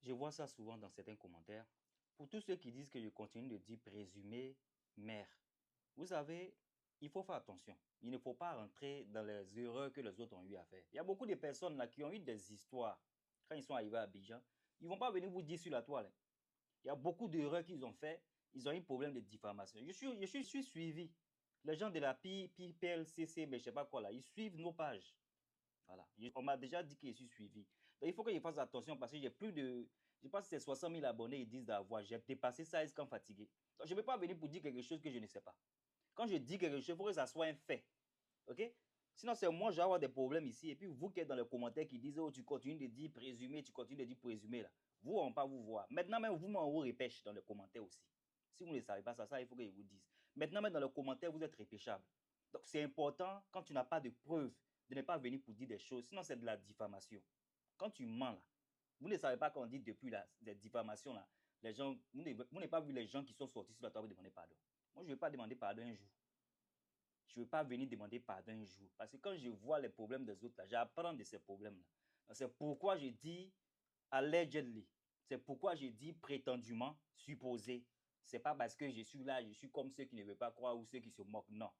Je vois ça souvent dans certains commentaires. Pour tous ceux qui disent que je continue de dire présumé mère, vous savez, il faut faire attention. Il ne faut pas rentrer dans les erreurs que les autres ont eu à faire. Il y a beaucoup de personnes là qui ont eu des histoires. Quand ils sont arrivés à Abidjan, ils ne vont pas venir vous dire sur la toile. Il y a beaucoup d'erreurs qu'ils ont fait. Ils ont eu un problème de diffamation. Je suis suivi. Les gens de la PLCC, mais je ne sais pas quoi là, ils suivent nos pages. Voilà. On m'a déjà dit que je suis suivi. Donc il faut que je fasse attention parce que j'ai plus de. Je pense que c'est 60 000 abonnés, ils disent d'avoir. J'ai dépassé ça, ils sont fatigués. Donc je ne peux pas venir pour dire quelque chose que je ne sais pas. Quand je dis quelque chose, il faut que ça soit un fait. OK? Sinon, c'est moi, je vais avoir des problèmes ici. Et puis, vous qui êtes dans les commentaires qui disent, oh, tu continues de dire présumé, tu continues de dire présumé, là. Vous, on ne va pas vous voir. Maintenant, même, vous m'en repêche dans les commentaires aussi. Si vous ne savez pas ça, il faut que je vous dise. Maintenant, même dans les commentaires, vous êtes repêchable. Donc, c'est important, quand tu n'as pas de preuves, de ne pas venir pour dire des choses. Sinon, c'est de la diffamation. Quand tu mens, là, vous ne savez pas qu'on dit depuis la diffamation, là, les gens, vous n'avez pas vu les gens qui sont sortis sur la table demander pardon. Moi, je ne vais pas demander pardon un jour. Je ne veux pas venir demander pardon un jour. Parce que quand je vois les problèmes des autres, j'apprends de ces problèmes-là. C'est pourquoi je dis allegedly. C'est pourquoi je dis prétendument, supposé. Ce n'est pas parce que je suis là, je suis comme ceux qui ne veulent pas croire ou ceux qui se moquent. Non.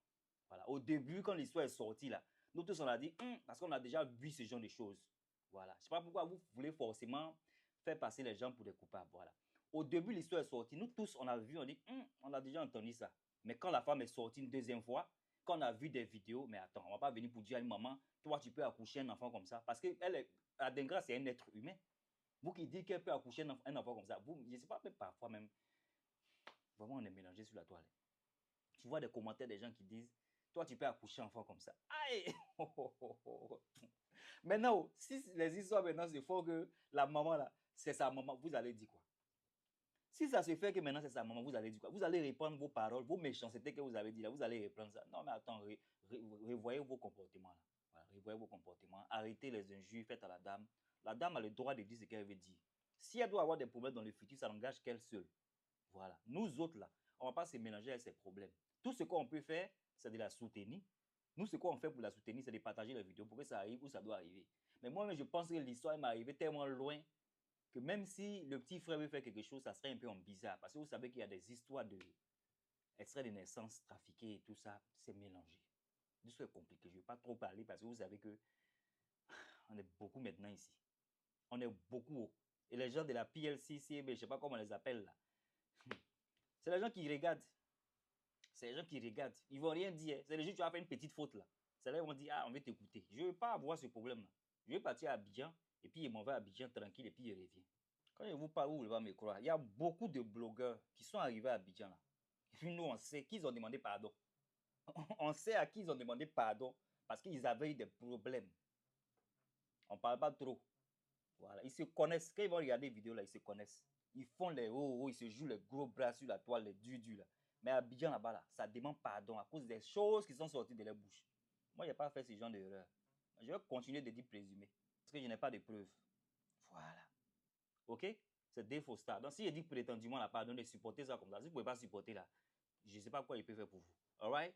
Voilà. Au début, quand l'histoire est sortie, là, nous tous, on a dit, parce qu'on a déjà vu ce genre de choses. Voilà. Je ne sais pas pourquoi vous voulez forcément faire passer les gens pour des coupables. Voilà. Au début, l'histoire est sortie. Nous tous, on a vu, on dit, on a déjà entendu ça. Mais quand la femme est sortie une deuxième fois, quand on a vu des vidéos, mais attends, on ne va pas venir pour dire à une maman, toi, tu peux accoucher un enfant comme ça. Parce que Adengra, c'est un être humain. Vous qui dites qu'elle peut accoucher un enfant comme ça, vous, je ne sais pas, mais parfois même, vraiment, on est mélangé sur la toile. Tu vois des commentaires des gens qui disent, toi, tu peux accoucher un enfant comme ça. Aïe! Maintenant, si les histoires maintenant se font que la maman, là, c'est sa maman, vous allez dire quoi? Si ça se fait que maintenant c'est sa maman, vous allez dire quoi? Vous allez répandre vos paroles, vos méchancetés que vous avez dit là, vous allez reprendre ça. Non, mais attends, revoyez vos comportements là. Voilà, revoyez vos comportements. Arrêtez les injures faites à la dame. La dame a le droit de dire ce qu'elle veut dire. Si elle doit avoir des problèmes dans le futur, ça n'engage qu'elle seule. Voilà. Nous autres là, on ne va pas se mélanger avec ses problèmes. Tout ce qu'on peut faire, c'est de la soutenir. Nous, ce qu'on fait pour la soutenir, c'est de partager les vidéos pour que ça arrive où ça doit arriver. Mais moi, je pense que l'histoire m'est arrivée tellement loin que même si le petit frère veut faire quelque chose, ça serait un peu en bizarre. Parce que vous savez qu'il y a des histoires d'extrait de naissance trafiqués et tout ça, c'est mélangé. L'histoire est compliquée. Je ne vais pas trop parler parce que vous savez que on est beaucoup maintenant ici. On est beaucoup. Et les gens de la PLCC, je ne sais pas comment on les appelle là. C'est les gens qui regardent. C'est les gens qui regardent. Ils ne vont rien dire. C'est les gens qui ont fait une petite faute là. C'est là qu'ils vont dire, ah, on veut t'écouter. Je ne veux pas avoir ce problème là. Je veux partir à Abidjan et puis je m'en vais à Abidjan tranquille et puis je reviens. Quand je vous parle, vous ne pouvez pas me croire. Il y a beaucoup de blogueurs qui sont arrivés à Abidjan là. Et puis nous, on sait qu'ils ont demandé pardon. On sait à qui ils ont demandé pardon parce qu'ils avaient eu des problèmes. On ne parle pas trop. Voilà. Ils se connaissent. Quand ils vont regarder les vidéos là, ils se connaissent. Ils font les oh, ils se jouent les gros bras sur la toile, les durs là. Mais à Abidjan là-bas, là, ça demande pardon à cause des choses qui sont sorties de leur bouche. Moi, je n'ai pas fait ce genre d'erreur. Je vais continuer de dire présumé. Parce que je n'ai pas de preuves. Voilà. OK? C'est des faux stars. Donc, si je dis prétendument la pardon de supporter ça comme ça, si vous ne pouvez pas supporter là, je ne sais pas quoi il peut faire pour vous. All right?